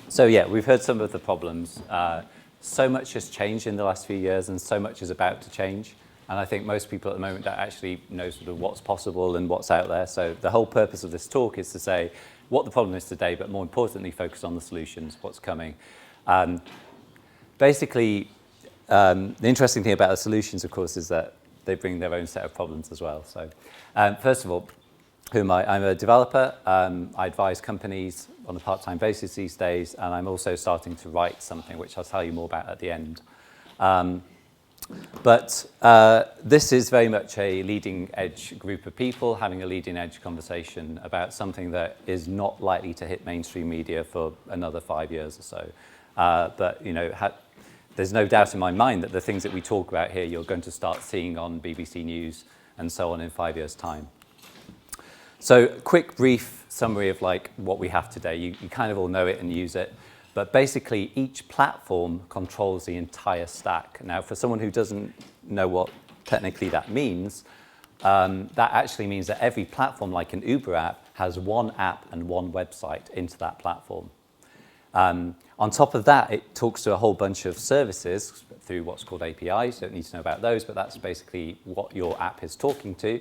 So yeah, we've heard some of the problems. So much has changed in the last few years, and so much is about to change. And I think most people at the moment don't actually know sort of what's possible and what's out there. So the whole purpose of this talk is to say what the problem is today, but more importantly, focus on the solutions, what's coming. Basically, the interesting thing about the solutions, of course, is that they bring their own set of problems as well. So first of all, who am I? I'm a developer. I advise companies on a part-time basis these days, and I'm also starting to write something, which I'll tell you more about at the end. But this is very much a leading-edge group of people having a leading-edge conversation about something that is not likely to hit mainstream media for another 5 years or so. But you know, there's no doubt in my mind that the things that we talk about here, you're going to start seeing on BBC News and so on in 5 years' time. So, quick, brief summary of like what we have today. You kind of all know it and use it. But basically, each platform controls the entire stack. Now, for someone who doesn't know what technically that means, that actually means that every platform, like an Uber app, has one app and one website into that platform. On top of that, it talks to a whole bunch of services through what's called APIs. You don't need to know about those, but that's basically what your app is talking to.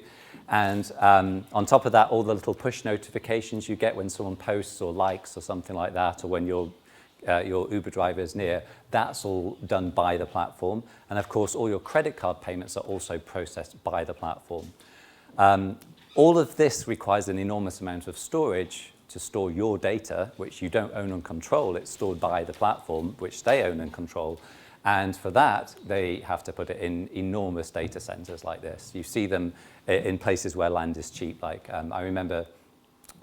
And on top of that, all the little push notifications you get when someone posts or likes or something like that, or when your Uber driver is near, that's all done by the platform. And of course, all your credit card payments are also processed by the platform. All of this requires an enormous amount of storage to store your data, which you don't own and control. It's stored by the platform, which they own and control. And for that, they have to put it in enormous data centers like this. You see them in places where land is cheap. Like I remember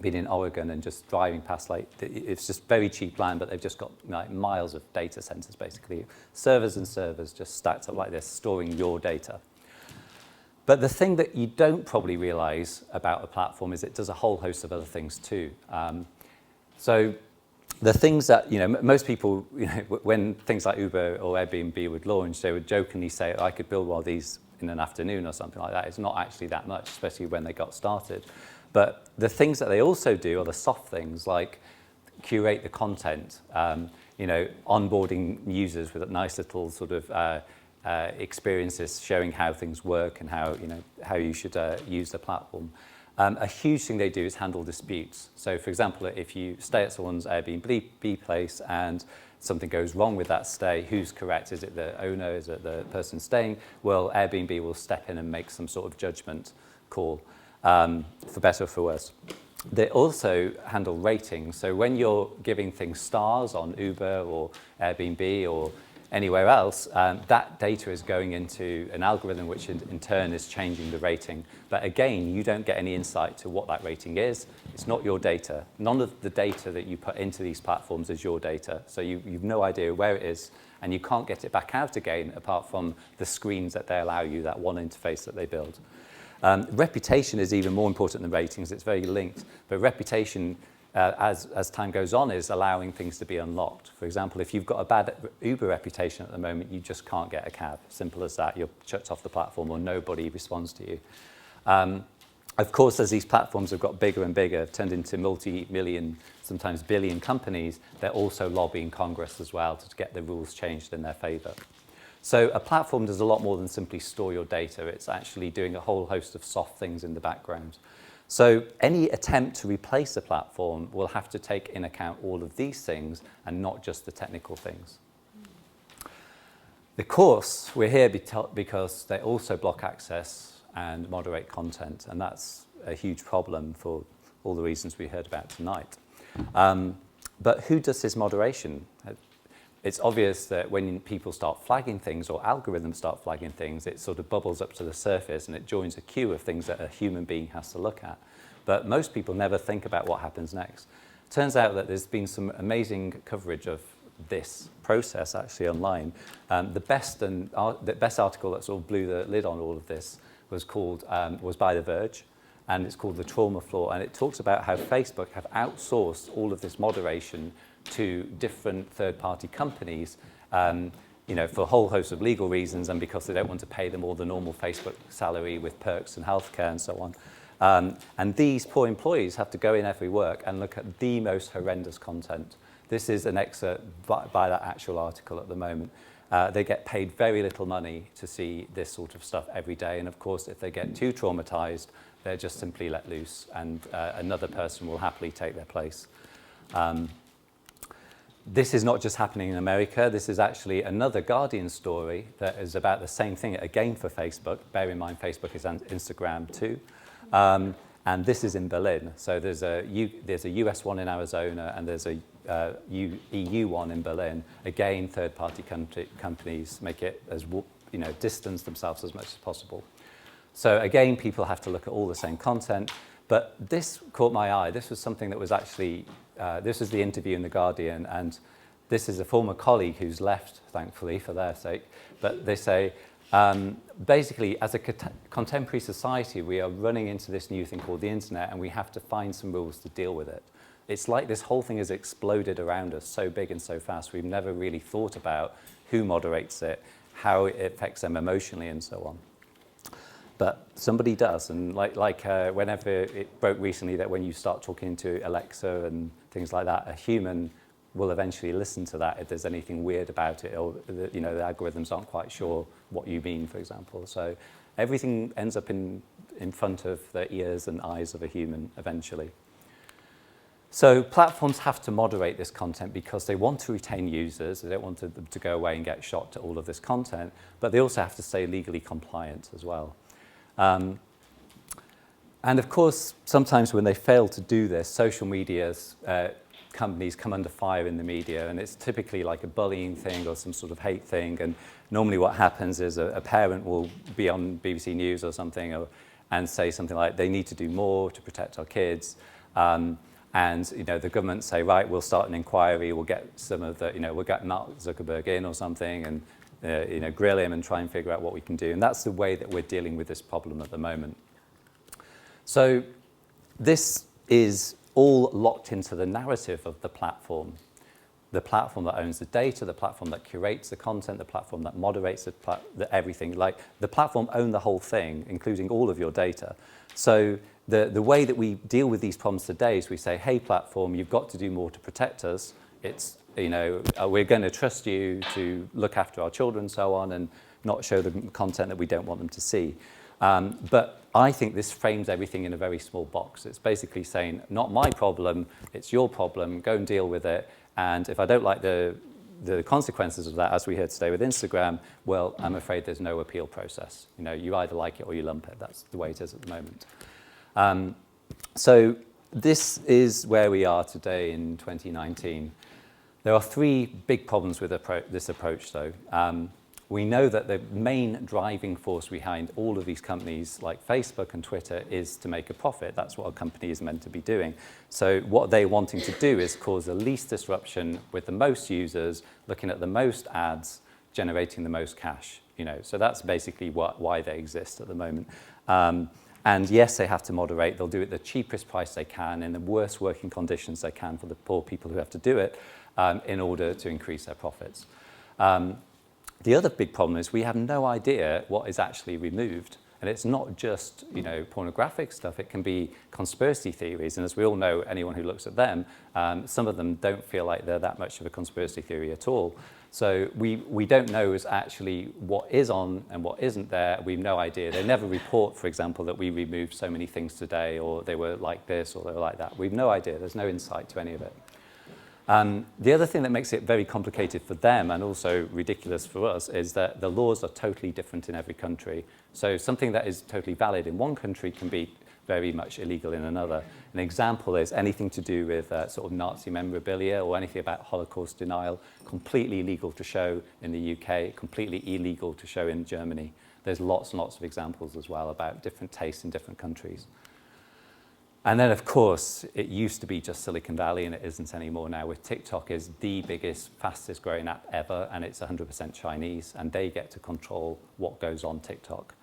being in Oregon and just driving past, like, it's just very cheap land, but they've just got like miles of data centers, basically. Servers and servers just stacked up like this, storing your data. But the thing that you don't probably realize about a platform is it does a whole host of other things too. So the things that, you know, most people, you know, when things like Uber or Airbnb would launch, they would jokingly say, I could build one of these in an afternoon or something like that. It's not actually that much, especially when they got started. But the things that they also do are the soft things, like curate the content, you know, onboarding users with nice little sort of experiences showing how things work and how, you know, how you should use the platform. A huge thing they do is handle disputes. So, for example, if you stay at someone's Airbnb place and something goes wrong with that stay, who's correct? Is it the owner? Is it the person staying? Well, Airbnb will step in and make some sort of judgment call, for better or for worse. They also handle ratings. So when you're giving things stars on Uber or Airbnb or anywhere else, that data is going into an algorithm which in turn is changing the rating. But again, you don't get any insight to what that rating is. It's not your data. None of the data that you put into these platforms is your data. So you've no idea where it is, and you can't get it back out again apart from the screens that they allow you, that one interface that they build. Reputation is even more important than ratings. It's very linked. But reputation, as time goes on, is allowing things to be unlocked. For example, if you've got a bad Uber reputation at the moment, you just can't get a cab. Simple as that. You're chucked off the platform or nobody responds to you. Of course, as these platforms have got bigger and bigger, turned into multi-million, sometimes billion companies, they're also lobbying Congress as well to get the rules changed in their favor. So a platform does a lot more than simply store your data. It's actually doing a whole host of soft things in the background. So any attempt to replace a platform will have to take in account all of these things and not just the technical things. The course, we're here because they also block access and moderate content, and that's a huge problem for all the reasons we heard about tonight. But who does this moderation? It's obvious that when people start flagging things or algorithms start flagging things, it sort of bubbles up to the surface and it joins a queue of things that a human being has to look at. But most people never think about what happens next. Turns out that there's been some amazing coverage of this process actually online. The best article that sort of blew the lid on all of this was by The Verge, and it's called The Trauma Flaw, and it talks about how Facebook have outsourced all of this moderation to different third-party companies, you know, for a whole host of legal reasons and because they don't want to pay them all the normal Facebook salary with perks and healthcare and so on. And these poor employees have to go in every work and look at the most horrendous content. This is an excerpt by that actual article at the moment. They get paid very little money to see this sort of stuff every day. And of course, if they get too traumatized, they're just simply let loose and another person will happily take their place. This is not just happening in America. This is actually another Guardian story that is about the same thing, again for Facebook. Bear in mind, Facebook is on Instagram too. And this is in Berlin. So there's a US one in Arizona and there's a EU one in Berlin. Again, third-party companies make it as, distance themselves as much as possible. So again, people have to look at all the same content. But this caught my eye. This was something that was actually, this was the interview in The Guardian, and this is a former colleague who's left, thankfully, for their sake. But they say, basically, as a contemporary society, we are running into this new thing called the internet, and we have to find some rules to deal with it. It's like this whole thing has exploded around us so big and so fast. We've never really thought about who moderates it, how it affects them emotionally, and so on. But somebody does, and whenever it broke recently that when you start talking to Alexa and things like that, a human will eventually listen to that if there's anything weird about it, or the algorithms aren't quite sure what you mean, for example. So everything ends up in front of the ears and eyes of a human eventually. So platforms have to moderate this content because they want to retain users. They don't want them to go away and get shot to all of this content, but they also have to stay legally compliant as well. And of course, sometimes when they fail to do this, social media's companies come under fire in the media, and it's typically like a bullying thing or some sort of hate thing. And normally what happens is a parent will be on BBC News or something and say something like, they need to do more to protect our kids. And the government say, right, we'll start an inquiry, we'll get some of the, we'll get Mark Zuckerberg in or something, and grill him and try and figure out what we can do. And that's the way that we're dealing with this problem at the moment. So this is all locked into the narrative of the platform that owns the data, the platform that curates the content, the platform that moderates everything. Like the platform owns the whole thing, including all of your data. So the way that we deal with these problems today is we say, hey, platform, you've got to do more to protect us. It's, we're going to trust you to look after our children and so on and not show the content that we don't want them to see. But I think this frames everything in a very small box. It's basically saying, not my problem, it's your problem, go and deal with it. And if I don't like the consequences of that, as we heard today with Instagram, well, I'm afraid there's no appeal process. You either like it or you lump it. That's the way it is at the moment. So this is where we are today in 2019. There are three big problems with this approach, though. We know that the main driving force behind all of these companies like Facebook and Twitter is to make a profit. That's what a company is meant to be doing. So what they're wanting to do is cause the least disruption with the most users, looking at the most ads, generating the most cash. So that's basically why they exist at the moment. And yes, they have to moderate. They'll do it at the cheapest price they can in the worst working conditions they can for the poor people who have to do it in order to increase their profits. The other big problem is we have no idea what is actually removed. And it's not just, pornographic stuff. It can be conspiracy theories. And as we all know, anyone who looks at them, some of them don't feel like they're that much of a conspiracy theory at all. So we don't know actually what is on and what isn't there. We've no idea. They never report, for example, that we removed so many things today, or they were like this, or they were like that. We've no idea. There's no insight to any of it. The other thing that makes it very complicated for them and also ridiculous for us is that the laws are totally different in every country. So something that is totally valid in one country can be very much illegal in another. An example is anything to do with sort of Nazi memorabilia or anything about Holocaust denial, completely legal to show in the UK, completely illegal to show in Germany. There's lots and lots of examples as well about different tastes in different countries. And then, of course, it used to be just Silicon Valley, and it isn't anymore now, with TikTok is the biggest, fastest growing app ever, and it's 100% Chinese, and they get to control what goes on TikTok.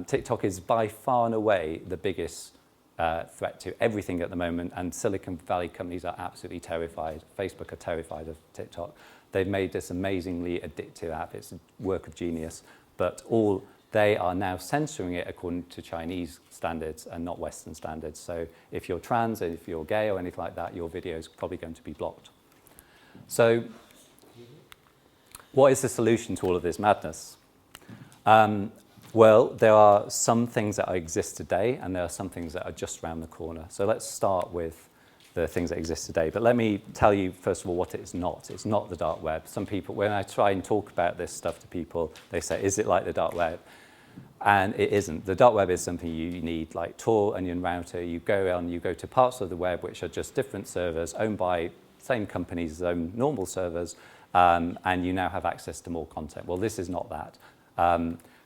TikTok is by far and away the biggest threat to everything at the moment, and Silicon Valley companies are absolutely terrified. Facebook are terrified of TikTok. They've made this amazingly addictive app. It's a work of genius, but they are now censoring it according to Chinese standards and not Western standards. So if you're trans, if you're gay or anything like that, your video is probably going to be blocked. So what is the solution to all of this madness? Well, there are some things that exist today, and there are some things that are just around the corner. So let's start with the things that exist today. But let me tell you, first of all, what it's not. It's not the dark web. Some people, when I try and talk about this stuff to people, they say, is it like the dark web? And it isn't. The dark web is something you need, like Tor, Onion Router. You go to parts of the web which are just different servers owned by same companies as own normal servers, and you now have access to more content. Well, this is not that.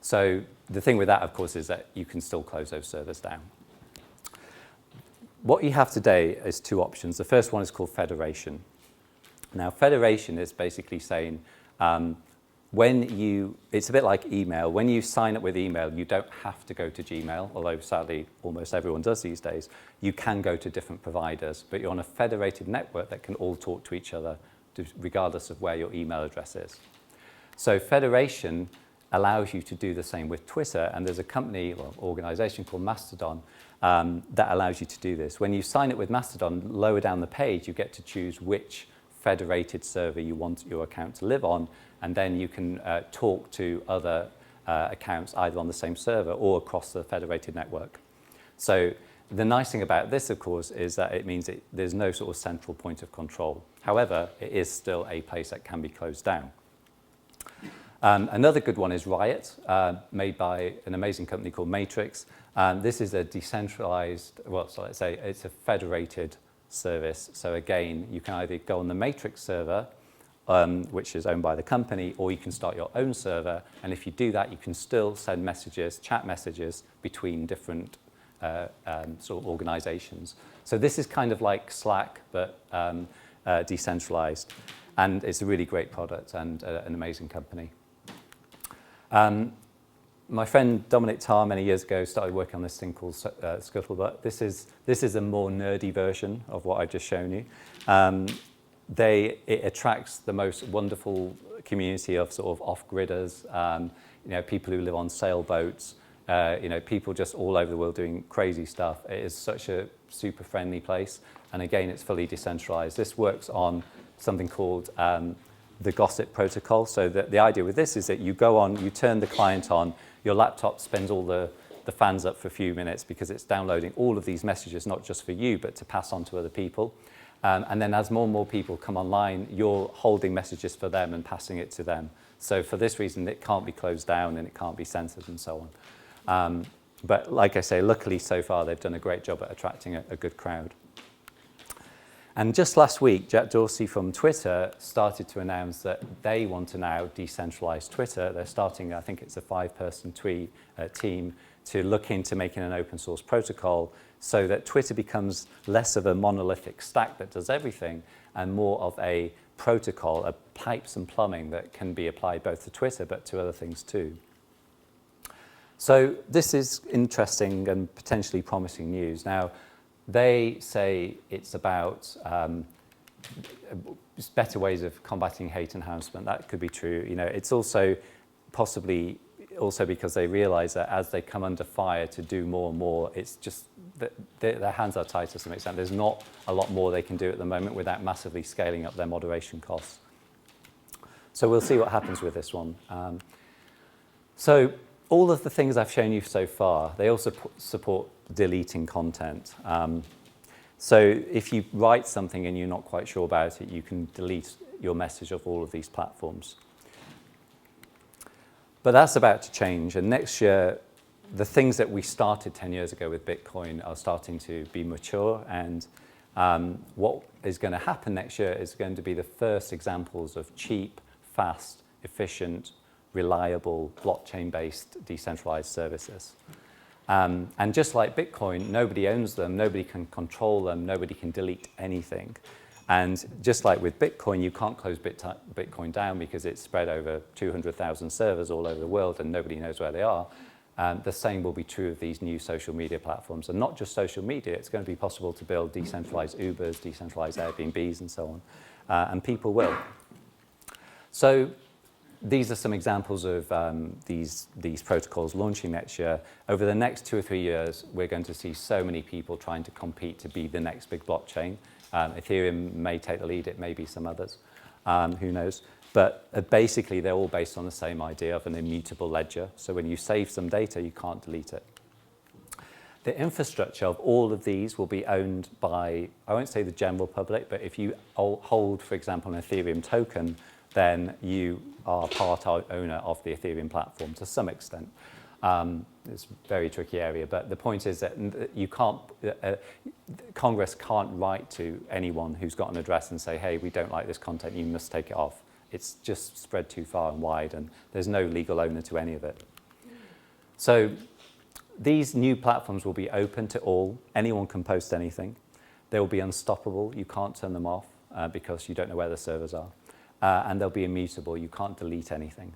So the thing with that, of course, is that you can still close those servers down. What you have today is two options. The first one is called federation. Now, federation is basically saying it's a bit like email. When you sign up with email, you don't have to go to Gmail, although sadly almost everyone does these days. You can go to different providers, but you're on a federated network that can all talk to each other regardless of where your email address is. So federation allows you to do the same with Twitter, and there's a company or organization called Mastodon that allows you to do this. When you sign up with Mastodon, lower down the page, you get to choose which federated server you want your account to live on, and then you can talk to other accounts either on the same server or across the federated network. So the nice thing about this, of course, is that it means there's no sort of central point of control. However, it is still a place that can be closed down. Another good one is Riot, made by an amazing company called Matrix. This is a decentralized, so let's say it's a federated service. So again, you can either go on the Matrix server, which is owned by the company, or you can start your own server. And if you do that, you can still send messages, chat messages between different sort of organizations. So this is kind of like Slack, but decentralized. And it's a really great product and an amazing company. My friend Dominic Tarr many years ago started working on this thing called Scuttlebutt. This is a more nerdy version of what I've just shown you. It attracts the most wonderful community of sort of off-gridders, people who live on sailboats, people just all over the world doing crazy stuff. It is such a super friendly place. And again, it's fully decentralized. This works on something called the gossip protocol. So the idea with this is that you go on, you turn the client on, your laptop spends all the fans up for a few minutes because it's downloading all of these messages, not just for you, but to pass on to other people. And then as more and more people come online, you're holding messages for them and passing it to them. So for this reason, it can't be closed down and it can't be censored and so on. But like I say, luckily so far, they've done a great job at attracting a good crowd. And just last week, Jack Dorsey from Twitter started to announce that they want to now decentralize Twitter. They're starting, I think it's a 5-person team, to look into making an open source protocol so that Twitter becomes less of a monolithic stack that does everything and more of a protocol, a pipes and plumbing that can be applied both to Twitter but to other things too. So this is interesting and potentially promising news. Now, they say it's about better ways of combating hate and harassment. That could be true. It's also possibly also because they realize that as they come under fire to do more and more, it's just that their hands are tied to some extent. There's not a lot more they can do at the moment without massively scaling up their moderation costs. So we'll see what happens with this one. So all of the things I've shown you so far, they also support deleting content. So if you write something and you're not quite sure about it, you can delete your message off all of these platforms. But that's about to change. And next year, the things that we started 10 years ago with Bitcoin are starting to be mature. And what is going to happen next year is going to be the first examples of cheap, fast, efficient, reliable, blockchain-based decentralized services. And just like Bitcoin, nobody owns them, nobody can control them, nobody can delete anything. And just like with Bitcoin, you can't close Bitcoin down because it's spread over 200,000 servers all over the world and nobody knows where they are. The same will be true of these new social media platforms. And not just social media, it's going to be possible to build decentralized Ubers, decentralized Airbnbs, and so on. And people will. So these are some examples of these protocols launching next year. Over the next 2 or 3 years, we're going to see so many people trying to compete to be the next big blockchain. Ethereum may take the lead, it may be some others. Who knows? But basically, they're all based on the same idea of an immutable ledger. So when you save some data, you can't delete it. The infrastructure of all of these will be owned by, I won't say the general public, but if you hold, for example, an Ethereum token, then you are part owner of the Ethereum platform to some extent. It's a very tricky area, but the point is that you can't, Congress can't write to anyone who's got an address and say, hey, we don't like this content, you must take it off. It's just spread too far and wide, and there's no legal owner to any of it. So these new platforms will be open to all. Anyone can post anything. They will be unstoppable. You can't turn them off because you don't know where the servers are. And they'll be immutable. You can't delete anything.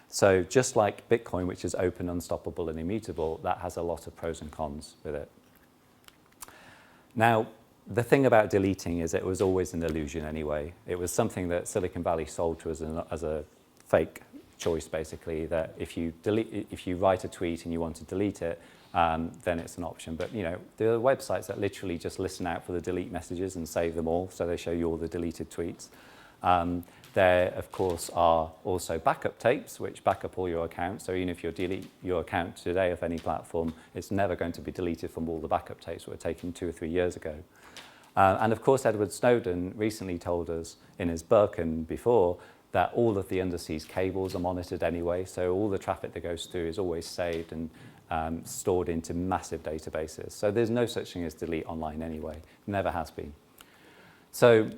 So just like Bitcoin, which is open, unstoppable, and immutable, that has a lot of pros and cons with it. Now, the thing about deleting is it was always an illusion anyway. It was something that Silicon Valley sold to us as a fake choice, basically, that if you write a tweet and you want to delete it, then it's an option. But there are websites that literally just listen out for the delete messages and save them all, so they show you all the deleted tweets. There, of course, are also backup tapes, which back up all your accounts. So even if you delete your account today of any platform, it's never going to be deleted from all the backup tapes that were taken 2 or 3 years ago. And of course, Edward Snowden recently told us in his book and before that all of the undersea cables are monitored anyway. So all the traffic that goes through is always saved and stored into massive databases. So there's no such thing as delete online anyway. Never has been. So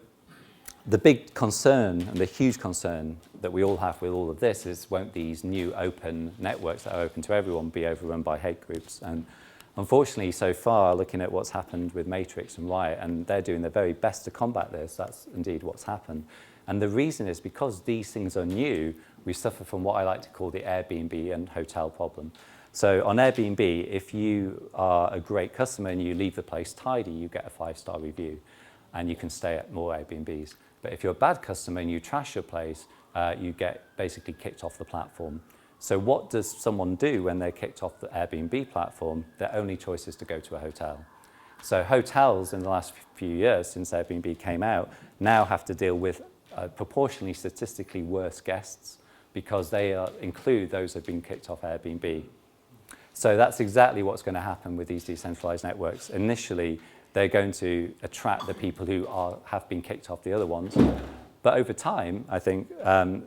the big concern and the huge concern that we all have with all of this is, won't these new open networks that are open to everyone be overrun by hate groups? And unfortunately, so far, looking at what's happened with Matrix and Riot, and they're doing their very best to combat this, that's indeed what's happened. And the reason is because these things are new, we suffer from what I like to call the Airbnb and hotel problem. So on Airbnb, if you are a great customer and you leave the place tidy, you get a 5-star review, and you can stay at more Airbnbs. But if you're a bad customer and you trash your place, you get basically kicked off the platform. So what does someone do when they're kicked off the Airbnb platform? Their only choice is to go to a hotel. So hotels in the last few years, since Airbnb came out, now have to deal with proportionally statistically worse guests because they include those who have been kicked off Airbnb. So that's exactly what's going to happen with these decentralized networks. Initially, they're going to attract the people who have been kicked off the other ones. But over time, I think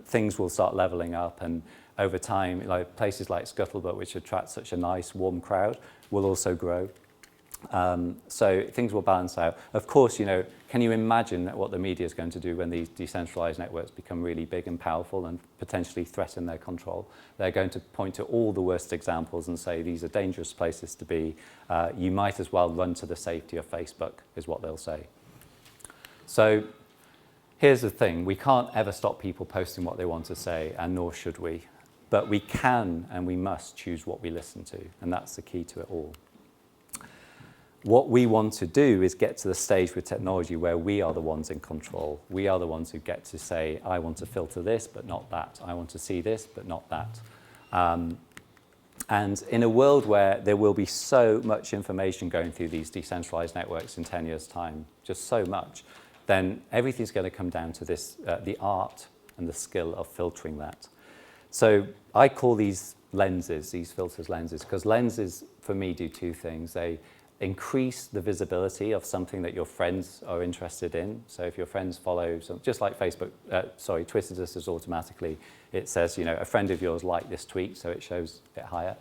things will start leveling up, and over time, like places like Scuttlebutt, which attract such a nice, warm crowd, will also grow. So things will balance out. Of course, can you imagine what the media is going to do when these decentralized networks become really big and powerful and potentially threaten their control? They're going to point to all the worst examples and say these are dangerous places to be. You might as well run to the safety of Facebook, is what they'll say. So here's the thing. We can't ever stop people posting what they want to say, and nor should we. But we can and we must choose what we listen to, and that's the key to it all. What we want to do is get to the stage with technology where we are the ones in control. We are the ones who get to say, I want to filter this, but not that. I want to see this, but not that. And in a world where there will be so much information going through these decentralized networks in 10 years' time, just so much, then everything's going to come down to this, the art and the skill of filtering that. So I call these lenses, these filters lenses, because lenses, for me, do two things. They increase the visibility of something that your friends are interested in. So if your friends follow, just like Twitter does this automatically, it says, a friend of yours liked this tweet, so it shows it higher.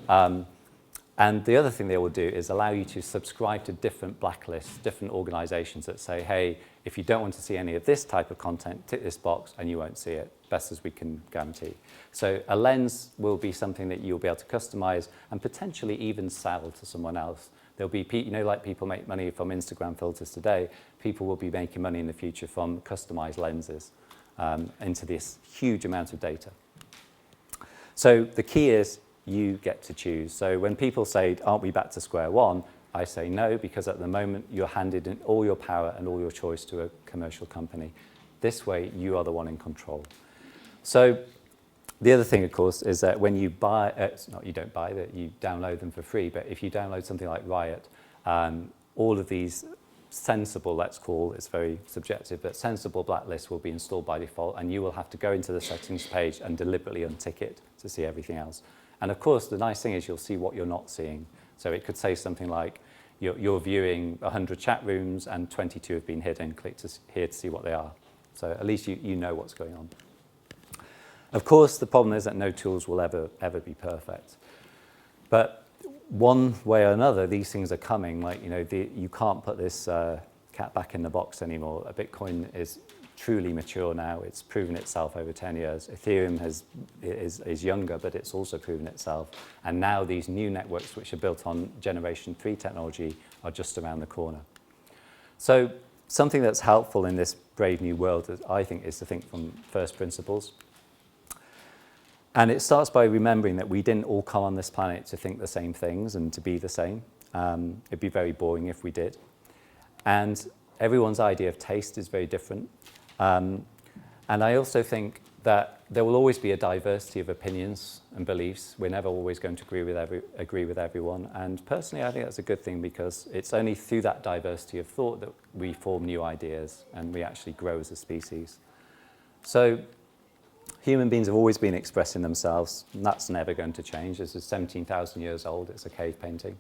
And the other thing they will do is allow you to subscribe to different blacklists, different organizations that say, hey, if you don't want to see any of this type of content, tick this box and you won't see it, best as we can guarantee. So a lens will be something that you'll be able to customize and potentially even sell to someone else. There'll be, like people make money from Instagram filters today, people will be making money in the future from customized lenses into this huge amount of data. So the key is you get to choose. So when people say, aren't we back to square one? I say no, because at the moment you're handed in all your power and all your choice to a commercial company. This way, you are the one in control. So the other thing, of course, is that when you buy, you don't buy that, you download them for free, but if you download something like Riot, all of these sensible, let's call, it's very subjective, but sensible blacklist will be installed by default, and you will have to go into the settings page and deliberately untick it to see everything else. And of course, the nice thing is you'll see what you're not seeing. So it could say something like, you're viewing 100 chat rooms and 22 have been hidden, click here to see what they are. So at least you know what's going on. Of course, the problem is that no tools will ever be perfect. But one way or another, these things are coming. Like, you can't put this cat back in the box anymore. Bitcoin is truly mature now. It's proven itself over 10 years. Ethereum is younger, but it's also proven itself. And now these new networks, which are built on Generation 3 technology, are just around the corner. So something that's helpful in this brave new world, I think, is to think from first principles. And it starts by remembering that we didn't all come on this planet to think the same things and to be the same. It'd be very boring if we did. And everyone's idea of taste is very different. And I also think that there will always be a diversity of opinions and beliefs. We're never always going to agree with everyone. And personally, I think that's a good thing, because it's only through that diversity of thought that we form new ideas and we actually grow as a species. So human beings have always been expressing themselves, and that's never going to change. This is 17,000 years old. It's a cave painting.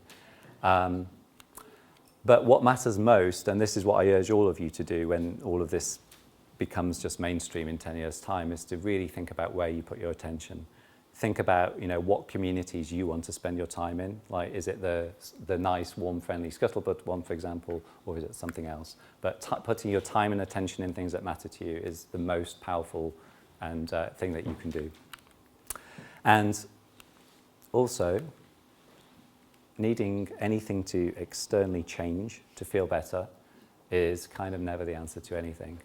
But what matters most, and this is what I urge all of you to do when all of this becomes just mainstream in 10 years' time, is to really think about where you put your attention. Think about, what communities you want to spend your time in. Like, is it the nice, warm, friendly Scuttlebutt one, for example, or is it something else? But putting your time and attention in things that matter to you is the most powerful and thing that you can do. And also, needing anything to externally change to feel better is kind of never the answer to anything.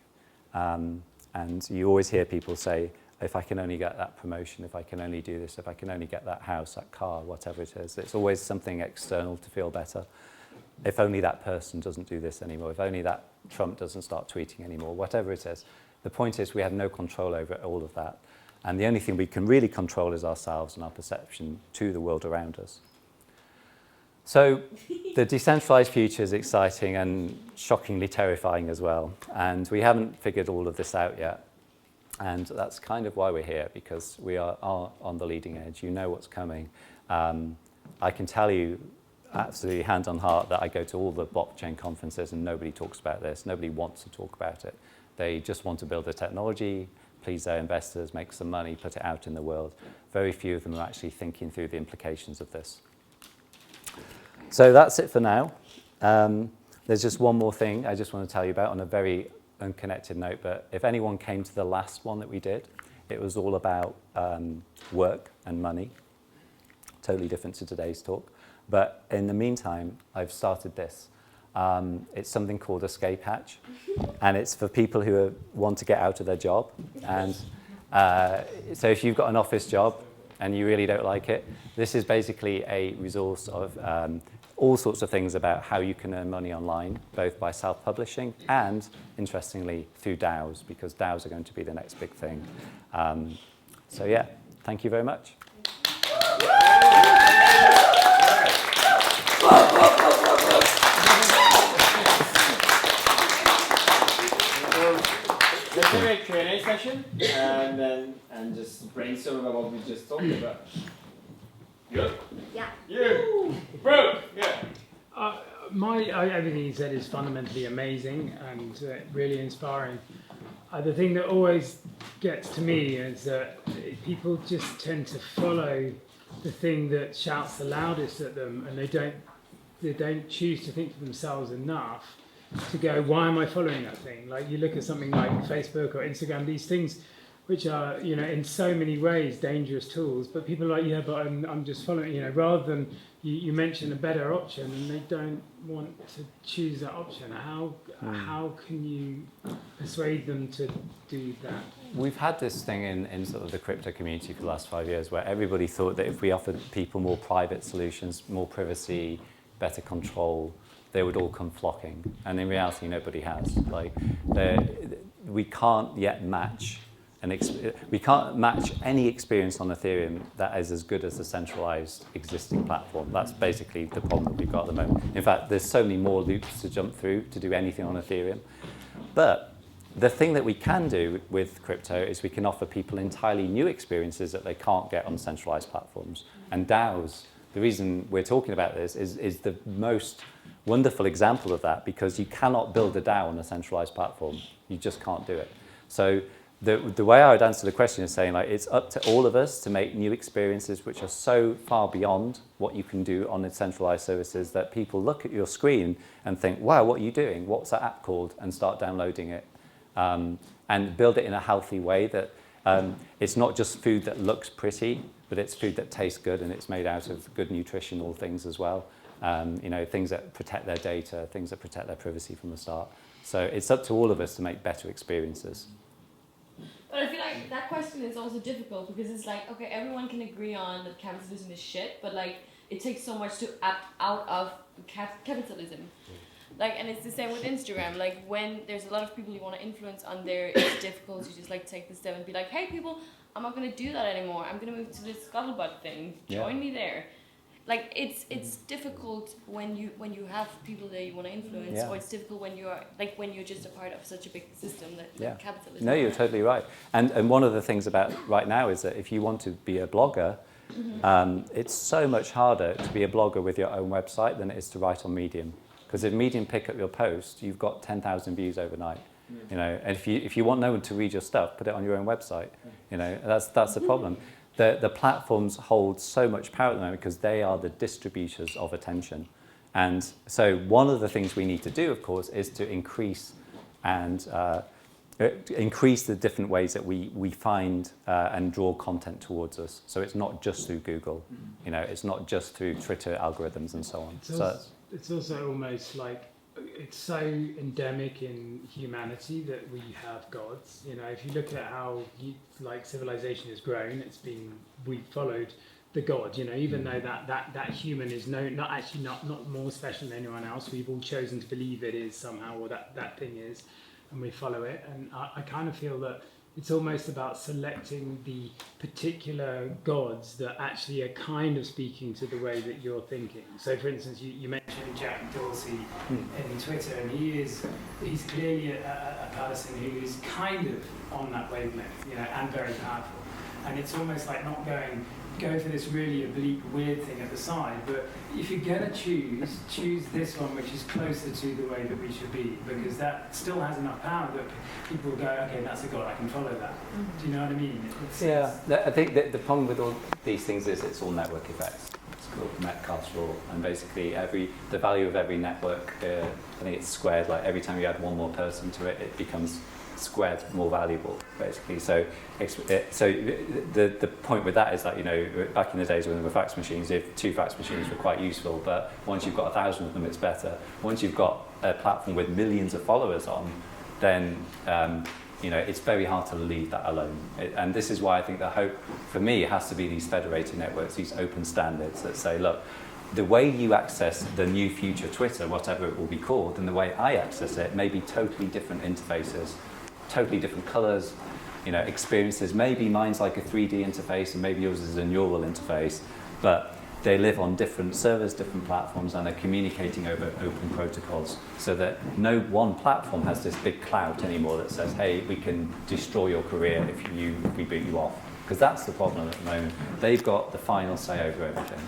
And you always hear people say, if I can only get that promotion, if I can only do this, if I can only get that house, that car, whatever it is. It's always something external to feel better. If only that person doesn't do this anymore, if only that Trump doesn't start tweeting anymore, whatever it is. The point is we have no control over all of that. And the only thing we can really control is ourselves and our perception to the world around us. So the decentralized future is exciting and shockingly terrifying as well. And we haven't figured all of this out yet. And that's kind of why we're here, because we are on the leading edge. You know what's coming. I can tell you absolutely hand on heart that I go to all the blockchain conferences and nobody talks about this. Nobody wants to talk about it. They just want to build the technology, please their investors, make some money, put it out in the world. Very few of them are actually thinking through the implications of this. So that's it for now. There's just one more thing I just want to tell you about on a very unconnected note, but if anyone came to the last one that we did, it was all about work and money. Totally different to today's talk. But in the meantime, I've started this. It's something called Escape Hatch, and it's for people who want to get out of their job. And so if you've got an office job and you really don't like it, this is basically a resource of all sorts of things about how you can earn money online, both by self-publishing and, interestingly, through DAOs, because DAOs are going to be the next big thing. So yeah, thank you very much. Let's do a Q&A session and just brainstorm about what we just talked about. Good? Yeah. You! Bro! Yeah. Everything you said is fundamentally amazing and really inspiring. The thing that always gets to me is that people just tend to follow the thing that shouts the loudest at them, and they don't choose to think for themselves enough to go, why am I following that thing? Like, you look at something like Facebook or Instagram, these things which are, in so many ways dangerous tools, but people are like, yeah, but I'm just following, rather than you mention a better option and they don't want to choose that option. How can you persuade them to do that? We've had this thing in sort of the crypto community for the last 5 years where everybody thought that if we offered people more private solutions, more privacy, better control, they would all come flocking. And in reality, nobody has. Like, we can't yet match we can't match any experience on Ethereum that is as good as the centralized existing platform. That's basically the problem that we've got at the moment. In fact, there's so many more loops to jump through to do anything on Ethereum. But the thing that we can do with crypto is we can offer people entirely new experiences that they can't get on centralized platforms. And DAOs, the reason we're talking about this is the most wonderful example of that, because you cannot build a DAO on a centralized platform. You just can't do it. So the way I would answer the question is saying, like, it's up to all of us to make new experiences which are so far beyond what you can do on the centralized services that people look at your screen and think, wow, what are you doing? What's that app called? And start downloading it. And build it in a healthy way that it's not just food that looks pretty, but it's food that tastes good and it's made out of good nutritional things as well. Things that protect their data, things that protect their privacy from the start. So it's up to all of us to make better experiences. But I feel like that question is also difficult because it's like, okay, everyone can agree on that capitalism is shit, but like it takes so much to opt out of capitalism. Like, and it's the same with Instagram. Like, when there's a lot of people you want to influence on there, it's difficult to just like take the step and be like, hey people, I'm not gonna do that anymore. I'm gonna move to this scuttlebutt thing. Join me there. Like, it's difficult when you have people that you want to influence, or it's difficult when you're just a part of such a big system like capitalism. No, you're totally right. And one of the things about right now is that if you want to be a blogger, it's so much harder to be a blogger with your own website than it is to write on Medium. Because if Medium pick up your post, you've got 10,000 views overnight. And if you want no one to read your stuff, put it on your own website. That's the problem. The platforms hold so much power at the moment because they are the distributors of attention. And so one of the things we need to do, of course, is to increase the different ways that we find and draw content towards us. So it's not just through Google, it's not just through Twitter algorithms and so on. It's also almost like it's so endemic in humanity that we have gods. If you look at how civilization has grown, we've followed the god. Even though that human is not more special than anyone else, we've all chosen to believe it is somehow, or that thing is, and we follow it. And I kind of feel that it's almost about selecting the particular gods that actually are kind of speaking to the way that you're thinking. So, for instance, you mentioned Jack Dorsey in Twitter, and he's clearly a person who is kind of on that wavelength, and very powerful. And it's almost like not going for this really oblique, weird thing at the side, but if you're going to choose this one which is closer to the way that we should be, because that still has enough power that people will go, okay, that's a god, I can follow that. Do you know what I mean? I think that the problem with all these things is it's all network effects. It's called Metcalfe's law, and basically the value of every network, I think it's squared, like every time you add one more person to it, it becomes squared more valuable, basically. So the point with that is that, back in the days when there were fax machines, if 2 fax machines were quite useful, but once you've got 1,000 of them, it's better. Once you've got a platform with millions of followers on, then it's very hard to leave that alone. And this is why I think the hope for me has to be these federated networks, these open standards that say, look, the way you access the new future Twitter, whatever it will be called, and the way I access it may be totally different interfaces, totally different colors, experiences. Maybe mine's like a 3D interface and maybe yours is a neural interface, but they live on different servers, different platforms, and they're communicating over open protocols so that no one platform has this big clout anymore that says, hey, we can destroy your career if we boot you off. Because that's the problem at the moment. They've got the final say over everything.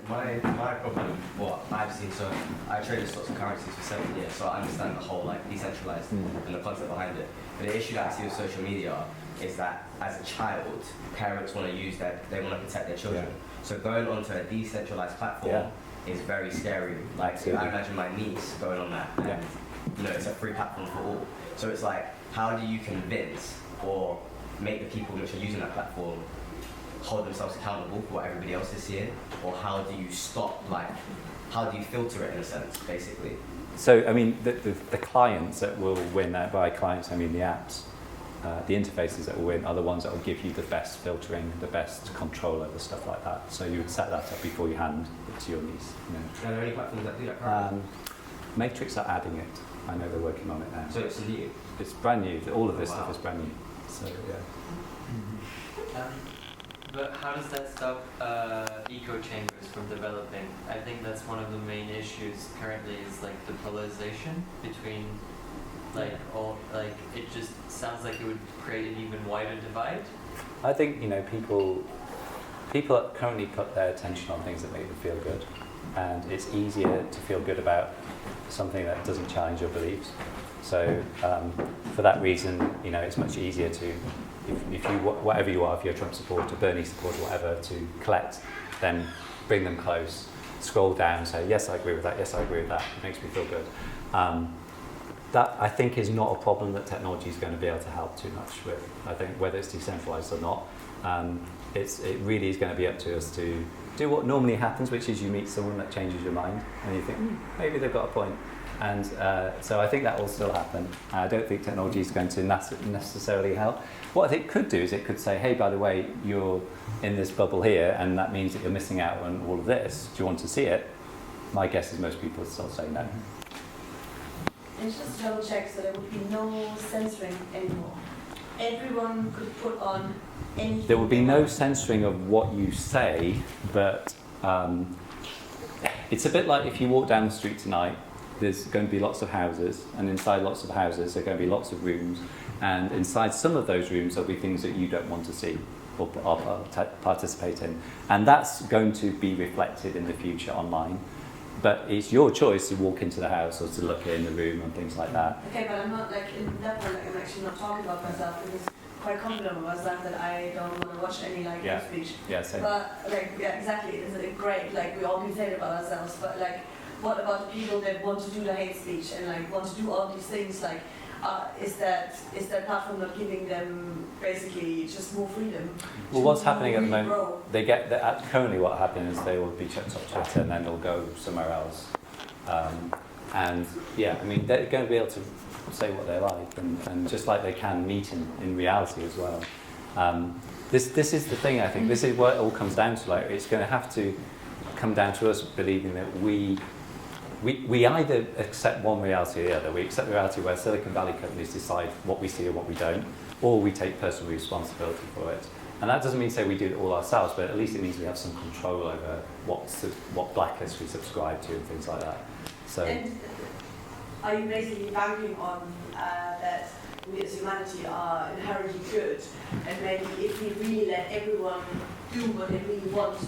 My problem, what I've seen, so I traded stocks and currencies for 7 years, so I understand the whole decentralized and the concept behind it. But the issue that I see with social media is that as a child, parents want to use that, they want to protect their children. So going onto a decentralized platform is very scary. Like, I imagine my niece going on that, and it's a free platform for all. So it's like, how do you convince or make the people which are using that platform hold themselves accountable for what everybody else is seeing? Or how do you how do you filter it in a sense, basically? So, I mean, the clients that will win, by clients I mean the apps, the interfaces that will win are the ones that will give you the best filtering, the best control over stuff like that. So you would set that up before you hand it to your niece. Are there any platforms that do that currently? Matrix are adding it. I know they're working on it now. So it's new? it's brand new. All of this stuff is brand new. So yeah. But how does that stop echo chambers from developing? I think that's one of the main issues currently is like the polarization between it just sounds like it would create an even wider divide. I think people currently put their attention on things that make them feel good, and it's easier to feel good about something that doesn't challenge your beliefs. So for that reason, it's much easier to, if you whatever you are, if you're a Trump supporter, Bernie supporter, whatever, to collect, then bring them close, scroll down, say yes, I agree with that. Yes, I agree with that. It makes me feel good. That I think is not a problem that technology is going to be able to help too much with. I think whether it's decentralized or not, it really is going to be up to us to do what normally happens, which is you meet someone that changes your mind and you think maybe they've got a point. And so I think that will still happen. I don't think technology is going to necessarily help. What I think it could do is it could say, hey, by the way, you're in this bubble here, and that means that you're missing out on all of this. Do you want to see it? My guess is most people still say no. And just double check, so there would be no censoring anymore. Everyone could put on anything. There will be no censoring of what you say, but it's a bit like if you walk down the street tonight, there's going to be lots of houses, and inside lots of houses there are going to be lots of rooms, and inside some of those rooms there'll be things that you don't want to see or participate in, and that's going to be reflected in the future online. But it's your choice to walk into the house or to look in the room and things like that. Okay, but I'm not in that point. I'm actually not talking about myself because quite confident about myself that I don't want to watch any hate speech. Yeah, same. But exactly, it's great. We all can say it about ourselves. But what about the people that want to do the hate speech and want to do all these things? Is that platform not giving them basically just more freedom? Well, what's happening at the moment? Grow? They get currently what happens is they will be checked off Twitter and then they'll go somewhere else. And yeah, I mean they're going to be able to say what they like, and just like they can meet in reality as well. This is the thing. I think this is what it all comes down to. It's going to have to come down to us believing that we either accept one reality or the other. We accept the reality where Silicon Valley companies decide what we see or what we don't, or we take personal responsibility for it. And that doesn't mean say we do it all ourselves, but at least it means we have some control over what blacklist we subscribe to and things like that. So. And are you basically banking on that we as humanity are inherently good, and maybe if we really let everyone do what they really want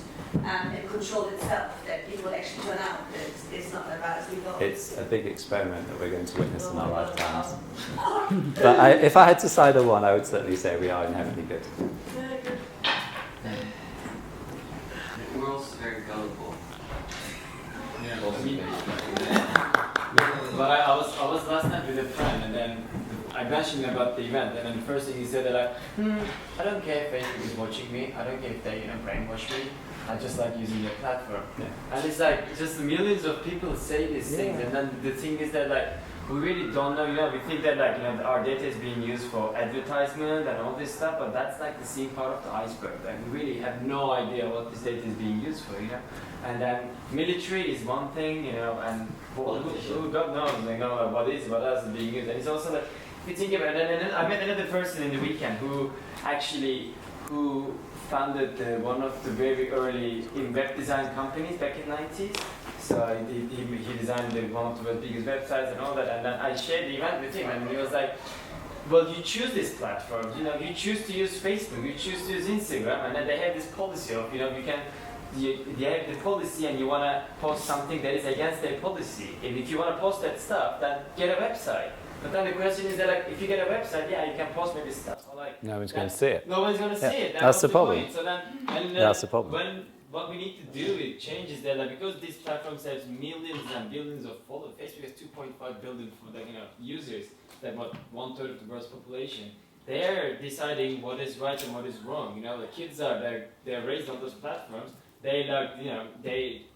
and control itself, that it will actually turn out that it's not as bad as we thought? It's a big experiment that we're going to witness in our lifetimes. But if I had to side on one, I would certainly say we are inherently good. We're also very gullible. But I was last night with a friend, and then I mentioned about the event, and then the first thing he said that I don't care if Facebook is watching me, I don't care if they brainwash me, I just like using their platform. Yeah. And it's just millions of people say these things, and then the thing is that we really don't know, we think that our data is being used for advertisement and all this stuff, but that's the seeing part of the iceberg. We really have no idea what this data is being used for, And then military is one thing, and who God knows, what else is being used. And it's also if you think about it, and then I met another person in the weekend who founded one of the very early web design companies back in the 90s. So he designed one of the biggest websites and all that, and then I shared the event with him, and he was like, well, you choose these platforms, you choose to use Facebook, you choose to use Instagram, and then they have this policy of, you have the policy and you want to post something that is against their policy. And if you want to post that stuff, then get a website. But then the question is that if you get a website, you can post maybe stuff. No one's going to see it. No one's going to see it. That's the problem. Point. So that's the problem. What we need to do with change is that because these platforms have millions and billions of followers, Facebook has 2.5 billion users, that what 1/3 of the world's population. They're deciding what is right and what is wrong. The kids they're raised on those platforms. They're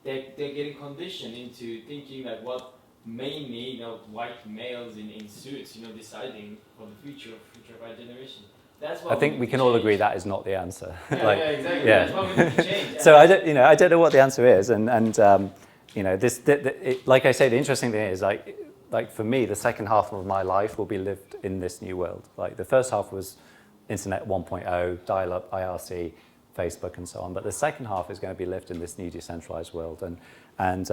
getting conditioned into thinking that what mainly white males in suits deciding for the future of our generation. That's what I think we can all agree that is not the answer. Exactly. Yeah. That's what we need to change. So I don't know what the answer is, and like I say, the interesting thing is like for me, the second half of my life will be lived in this new world. Like the first half was Internet 1.0, dial-up, IRC, Facebook, and so on. But the second half is going to be lived in this new decentralized world, and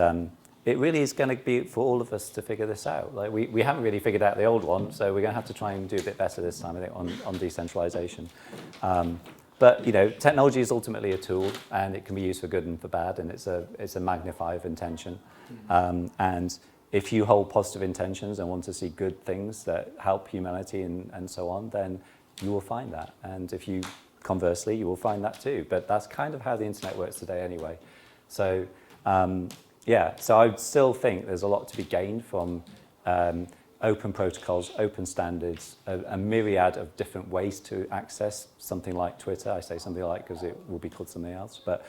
it really is going to be for all of us to figure this out. Like we haven't really figured out the old one, so we're going to have to try and do a bit better this time, I think, on decentralization. But you know, technology is ultimately a tool, and it can be used for good and for bad, and it's a magnifier of intention. And if you hold positive intentions and want to see good things that help humanity and so on, then you will find that. And if you, conversely, you will find that too. But that's kind of how the internet works today anyway. So yeah, so I still think there's a lot to be gained from open protocols, open standards, a myriad of different ways to access something like Twitter. I say something like because it will be called something else. But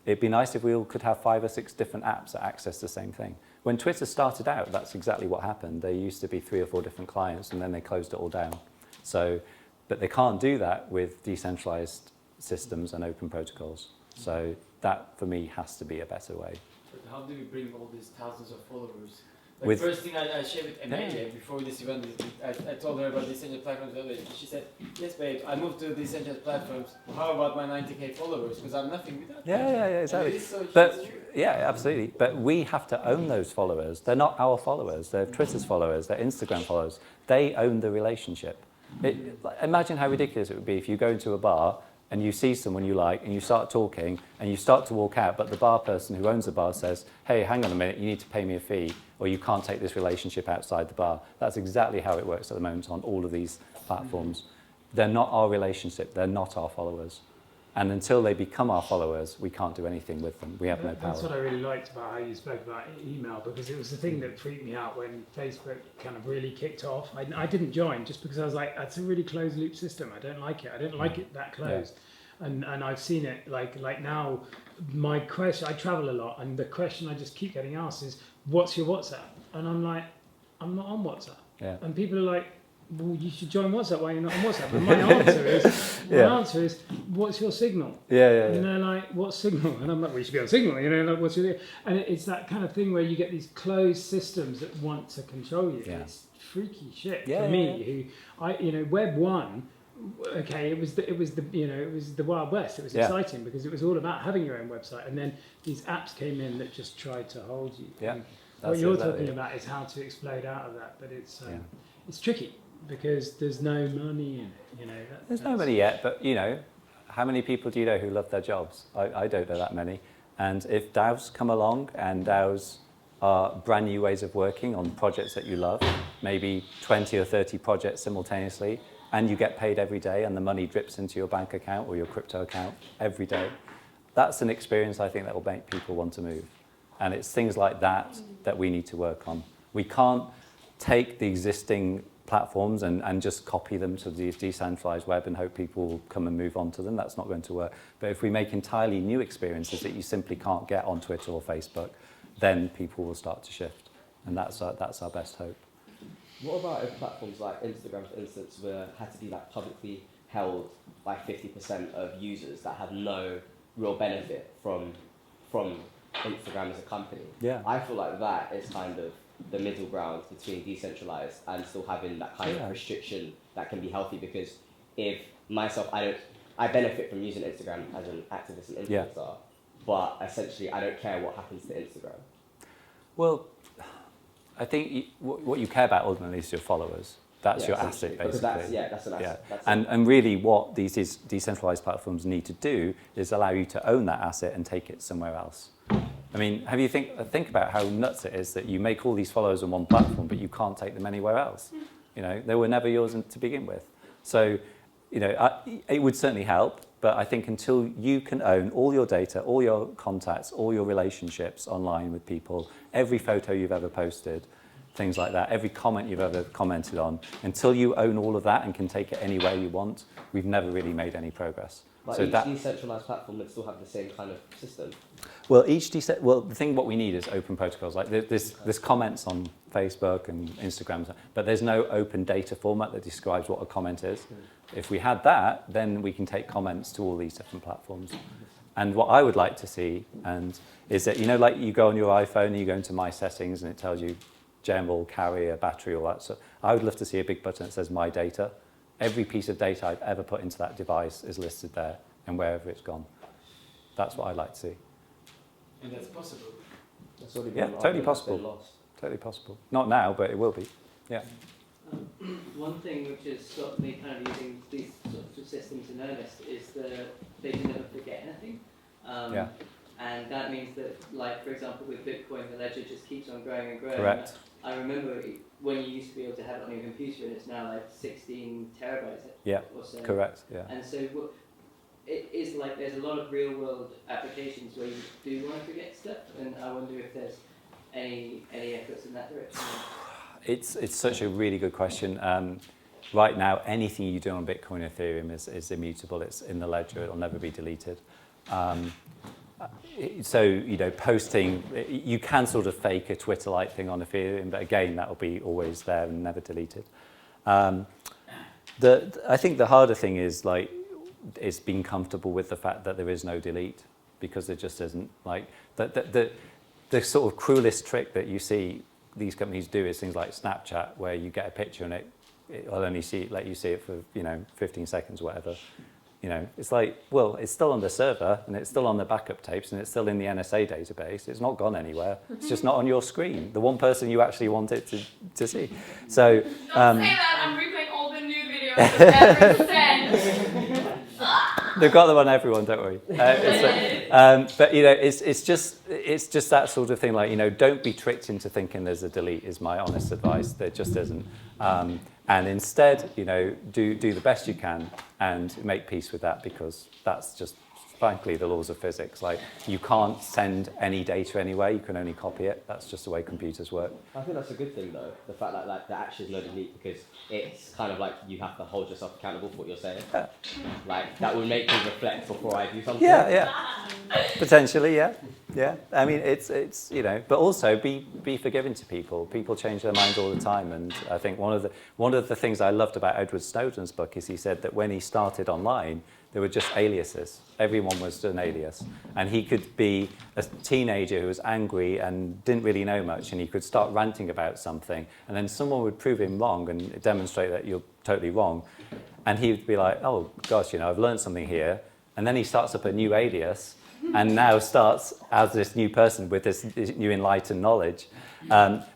it'd be nice if we all could have 5 or 6 different apps that access the same thing. When Twitter started out, that's exactly what happened. There used to be 3 or 4 different clients, and then they closed it all down. So, but they can't do that with decentralized systems and open protocols. So that, for me, has to be a better way. But how do we bring all these thousands of followers? Like first thing I shared with Amelia before this event, I told her about decentralized platforms the other day. She said, yes babe, I moved to decentralized platforms. How about my 90k followers? Because I'm nothing without them. Yeah, exactly. So but yeah, absolutely. But we have to own those followers. They're not our followers. They're Twitter's followers. They're Instagram followers. They own the relationship. Imagine how ridiculous it would be if you go into a bar and you see someone you like and you start talking and you start to walk out, but the bar person who owns the bar says, hey, hang on a minute, you need to pay me a fee, or you can't take this relationship outside the bar. That's exactly how it works at the moment on all of these platforms. They're not our relationship. They're not our followers. And until they become our followers, we can't do anything with them. We have no power. That's what I really liked about how you spoke about email, because it was the thing that freaked me out when Facebook kind of really kicked off. I didn't join just because I was like, that's a really closed loop system. I don't like it. I didn't like it that closed. Yeah. And I've seen it like now, my question, I travel a lot, and the question I just keep getting asked is, what's your WhatsApp? And I'm like, I'm not on WhatsApp. Yeah. And people are like, well, you should join WhatsApp. Why you're not on WhatsApp? And my answer is, what's your signal? And they're like, what signal? And I'm like, well, you should be on signal. You know, like, what's your? And it's that kind of thing where you get these closed systems that want to control you. Yeah. It's freaky shit for me. Web 1. Okay, it was the Wild West. It was exciting because it was all about having your own website, and then these apps came in that just tried to hold you. Yeah. What you're talking about is how to explode out of that, but it's tricky. Because there's no money in it, There's no money yet, but how many people do you know who love their jobs? I don't know that many. And if DAOs come along, and DAOs are brand new ways of working on projects that you love, maybe 20 or 30 projects simultaneously, and you get paid every day, and the money drips into your bank account or your crypto account every day, that's an experience I think that will make people want to move. And it's things like that that we need to work on. We can't take the existing platforms and just copy them to the decentralized web and hope people will come and move on to them. That's not going to work. But if we make entirely new experiences that you simply can't get on Twitter or Facebook, then people will start to shift. And that's our best hope. What about if platforms like Instagram, for instance, had to be like publicly held by 50% of users that have no real benefit from Instagram as a company? Yeah. I feel like that is kind of the middle ground between decentralized and still having that kind of restriction that can be healthy, because if myself, I benefit from using Instagram as an activist and influencer, but essentially I don't care what happens to Instagram. Well, I think what you care about ultimately is your followers. That's your asset, basically. That's an asset. That's and really what these decentralized platforms need to do is allow you to own that asset and take it somewhere else. I mean, have you think about how nuts it is that you make all these followers on one platform, but you can't take them anywhere else? They were never yours to begin with. So, it would certainly help, but I think until you can own all your data, all your contacts, all your relationships online with people, every photo you've ever posted, things like that, every comment you've ever commented on, until you own all of that and can take it anywhere you want, we've never really made any progress. But so each decentralized platform would still have the same kind of system. Well, the thing what we need is open protocols. Like there's comments on Facebook and Instagram, but there's no open data format that describes what a comment is. If we had that, then we can take comments to all these different platforms. And what I would like to see is that like you go on your iPhone and you go into My Settings and it tells you general carrier, battery, all that stuff. I would love to see a big button that says My Data. Every piece of data I've ever put into that device is listed there, and wherever it's gone. That's what I'd like to see. And that's possible. That's already Yeah, been totally been possible. lost. Totally possible. Not now, but it will be. Yeah. One thing which has stopped me kind of using these sorts of systems in earnest is that they can never forget anything. Yeah. And that means that, like, for example, with Bitcoin, the ledger just keeps on growing and growing. Correct. I remember when you used to be able to have it on your computer, and it's now like 16 terabytes Yeah. or so. Correct. Yeah. And so it is like there's a lot of real-world applications where you do want to forget stuff, and I wonder if there's any efforts in that direction. It's such a really good question. Right now, anything you do on Bitcoin, Ethereum is immutable. It's in the ledger. It'll never be deleted. So, you know, posting, you can sort of fake a Twitter-like thing on Ethereum, but again, that will be always there and never deleted. I think the harder thing is being comfortable with the fact that there is no delete, because there just isn't. Like the sort of cruelest trick that you see these companies do is things like Snapchat, where you get a picture and it will only let you see it for 15 seconds, whatever. You know, it's like, well, it's still on the server and it's still on the backup tapes and it's still in the NSA database. It's not gone anywhere. It's just not on your screen. The one person you actually want it to see. So Don't say that. I'm replaying all the new videos I've ever sent. they've got them on everyone. Don't worry. But you know, it's just that sort of thing. Like, you know, don't be tricked into thinking there's a delete. Is my honest advice. There just isn't. And instead, you know, do the best you can and make peace with that, because that's just, frankly, the laws of physics. Like, you can't send any data anywhere. You can only copy it. That's just the way computers work. I think that's a good thing, though, the fact that like there actually is no delete, because it's kind of like you have to hold yourself accountable for what you're saying. Yeah. Like, that would make me reflect before I do something. Yeah. Potentially, yeah. I mean, it's you know, but also be forgiving to people. People change their minds all the time, and I think one of the things I loved about Edward Snowden's book is he said that when he started online, there were just aliases. Everyone was an alias, and he could be a teenager who was angry and didn't really know much, and he could start ranting about something, and then someone would prove him wrong and demonstrate that you're totally wrong, and he would be like, oh gosh, you know, I've learned something here, and then he starts up a new alias. And now starts as this new person with this new enlightened knowledge.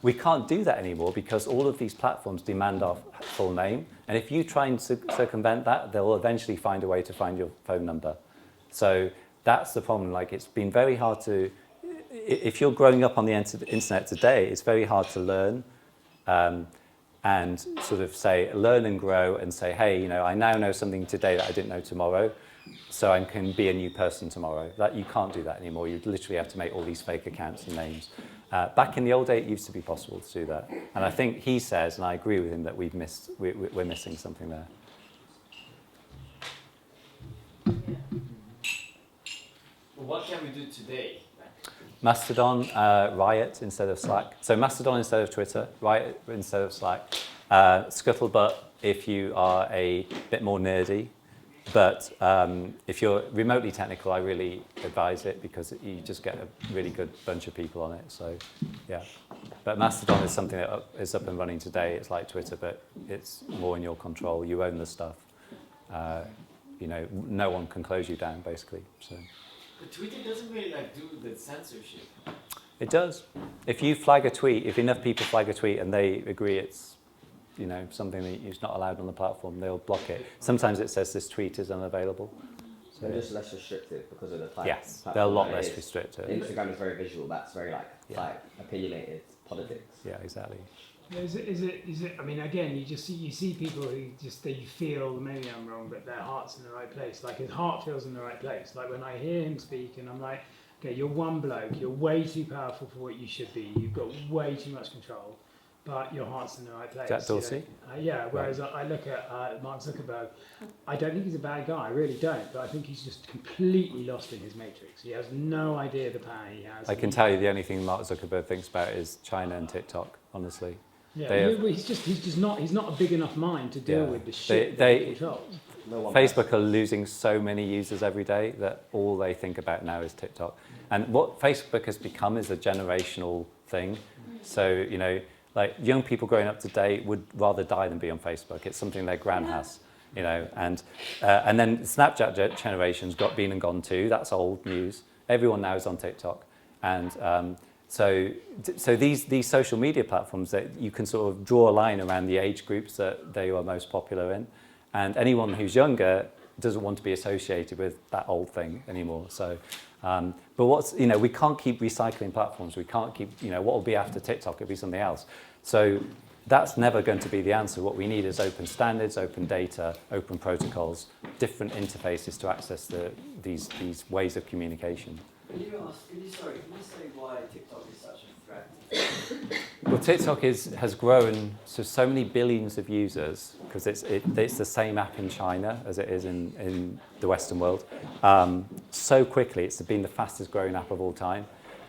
We can't do that anymore because all of these platforms demand our full name. And if you try and circumvent that, they'll eventually find a way to find your phone number. So that's the problem. Like, it's been very hard to, if you're growing up on the internet today, it's very hard to learn and sort of learn and grow and say, hey, you know, I now know something today that I didn't know tomorrow. So I can be a new person tomorrow. That, you can't do that anymore. You literally have to make all these fake accounts and names. Back in the old day, it used to be possible to do that. And I think he says, and I agree with him, that we're missing something there. Well, what can we do today? Mastodon, Riot instead of Slack. So Mastodon instead of Twitter, Riot instead of Slack. Scuttlebutt if you are a bit more nerdy. But if you're remotely technical, I really advise it, because you just get a really good bunch of people on it. So, yeah. But Mastodon is something that is up and running today. It's like Twitter, but it's more in your control. You own the stuff. You know, no one can close you down, basically. So. But Twitter doesn't really do the censorship. It does. If you flag a tweet, if enough people flag a tweet and they agree it's, you know, something that is not allowed on the platform, they'll block it. Sometimes it says this tweet is unavailable. So just less restrictive because of the type. Yes, they're a lot less restrictive. Instagram is very visual. That's very like opinionated politics. Yeah, exactly. Is it? I mean, again, you see people who you feel, maybe I'm wrong, but their heart's in the right place. Like, his heart feels in the right place. Like, when I hear him speak, and I'm like, okay, you're one bloke. You're way too powerful for what you should be. You've got way too much control. But your heart's in the right place. Jack Dorsey? Yeah, whereas I look at Mark Zuckerberg, I don't think he's a bad guy, I really don't, but I think he's just completely lost in his matrix. He has no idea the power he has. I can tell you the only thing Mark Zuckerberg thinks about is China and TikTok, honestly. Yeah, he's not a big enough mind to deal with the shit that he controls. Facebook are losing so many users every day that all they think about now is TikTok. And what Facebook has become is a generational thing. So, you know, Like young people growing up today would rather die than be on Facebook. It's something their gran has, you know. And then Snapchat generation's been and gone too. That's old news. Everyone now is on TikTok, and so these social media platforms that you can sort of draw a line around the age groups that they are most popular in, and anyone who's younger doesn't want to be associated with that old thing anymore. So, but we can't keep recycling platforms. We can't keep, what will be after TikTok? It'll be something else. So that's never going to be the answer. What we need is open standards, open data, open protocols, different interfaces to access these ways of communication. Can you say why TikTok is such a threat? Well, TikTok has grown to so many billions of users because it's the same app in China as it is in the Western world. So quickly, it's been the fastest growing app of all time.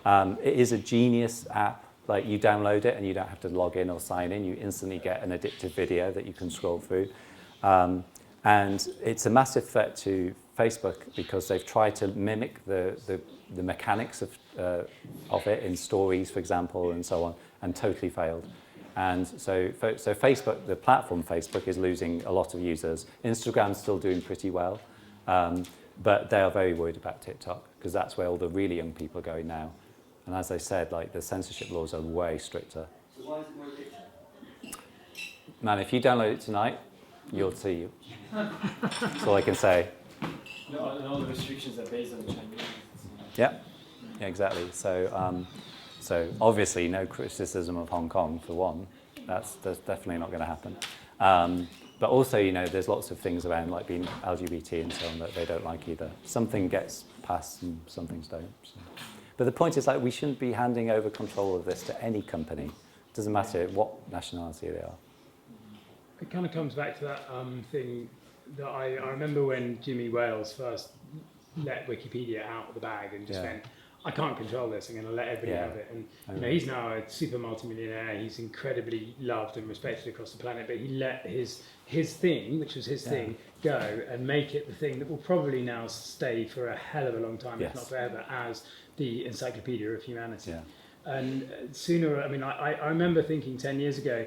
It is a genius app. Like you download it and you don't have to log in or sign in. You instantly get an addictive video that you can scroll through. And it's a massive threat to Facebook because they've tried to mimic the mechanics of it in stories, for example, and so on, and totally failed. And so Facebook, the platform Facebook, is losing a lot of users. Instagram's still doing pretty well, but they are very worried about TikTok because that's where all the really young people are going now. And as I said, like the censorship laws are way stricter. So why is it more addictive? Man, if you download it tonight, you'll see. That's all I can say. No, and all the restrictions are based on the Chinese. Yeah, exactly. So, so obviously, no criticism of Hong Kong for one. That's definitely not going to happen. But also, there's lots of things around like being LGBT and so on that they don't like either. Something gets passed and some things don't. So. But the point is, like, we shouldn't be handing over control of this to any company. It doesn't matter what nationality they are. It kind of comes back to that thing that I remember when Jimmy Wales first let Wikipedia out of the bag and just went, I can't control this, I'm going to let everybody have it. And he's now a super multimillionaire, he's incredibly loved and respected across the planet, but he let his thing, which was his thing, go and make it the thing that will probably now stay for a hell of a long time, if not forever, as the Encyclopedia of Humanity. Yeah. And sooner, I remember thinking 10 years ago,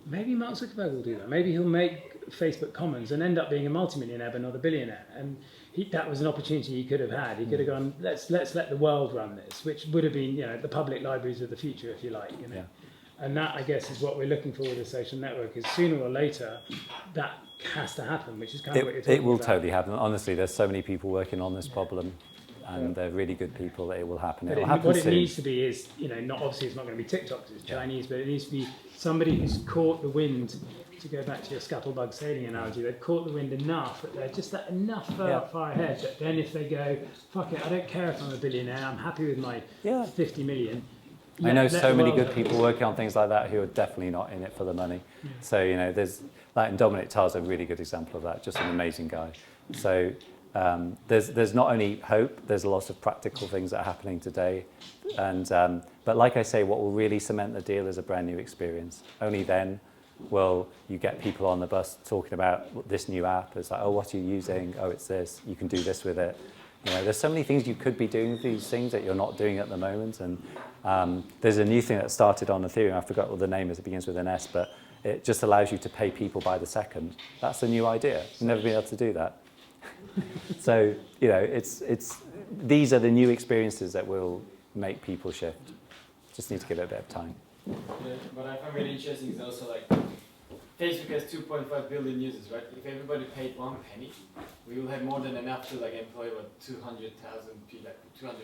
maybe Mark Zuckerberg will do that. Maybe he'll make Facebook Commons and end up being a multimillionaire but not a billionaire. And that was an opportunity he could have had. He could have gone, let's let the world run this, which would have been, the public libraries of the future, if you like. Yeah. And that, I guess, is what we're looking for with a social network, is sooner or later that has to happen, which is kind of what you're talking about. It will totally happen. Honestly, there's so many people working on this problem. And they're really good people that it will happen. It will happen what soon. It needs to be is, not obviously it's not going to be TikTok because it's Chinese, but it needs to be somebody who's caught the wind, to go back to your scuttlebug sailing analogy, they've caught the wind enough that they're just that enough far ahead that then if they go, fuck it, I don't care if I'm a billionaire, I'm happy with my 50 million. I know so many good people working on things like that who are definitely not in it for the money. Yeah. So, there's, like, and Dominic Tarr's a really good example of that, just an amazing guy. So, there's not only hope, there's a lot of practical things that are happening today. And but like I say, what will really cement the deal is a brand new experience. Only then will you get people on the bus talking about this new app. It's like, oh, what are you using? Oh, it's this. You can do this with it. There's so many things you could be doing with these things that you're not doing at the moment. And there's a new thing that started on Ethereum. I forgot what the name is. It begins with an S, but it just allows you to pay people by the second. That's a new idea. You've never been able to do that. So, it's these are the new experiences that will make people shift. Just need to give it a bit of time. Yeah, what I find really interesting is also like Facebook has 2.5 billion users, right? If everybody paid 1 penny, we will have more than enough to employ 200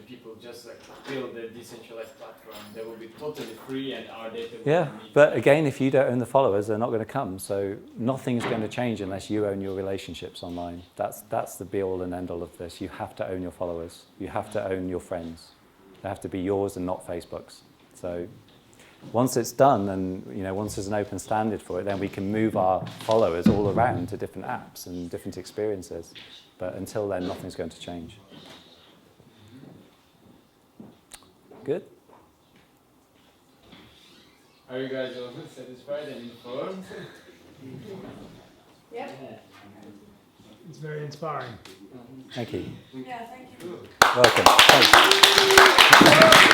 people just build their decentralized platform. They will be totally free and our data will be but again, if you don't own the followers, they're not going to come. So nothing's going to change unless you own your relationships online. That's the be all and end all of this. You have to own your followers. You have to own your friends. They have to be yours and not Facebook's. So once it's done and once there's an open standard for it, then we can move our followers all around to different apps and different experiences. But until then, nothing's going to change. Good? Are you guys all satisfied and informed? Yep. It's very inspiring. Thank you. Yeah, thank you. Welcome. Thanks.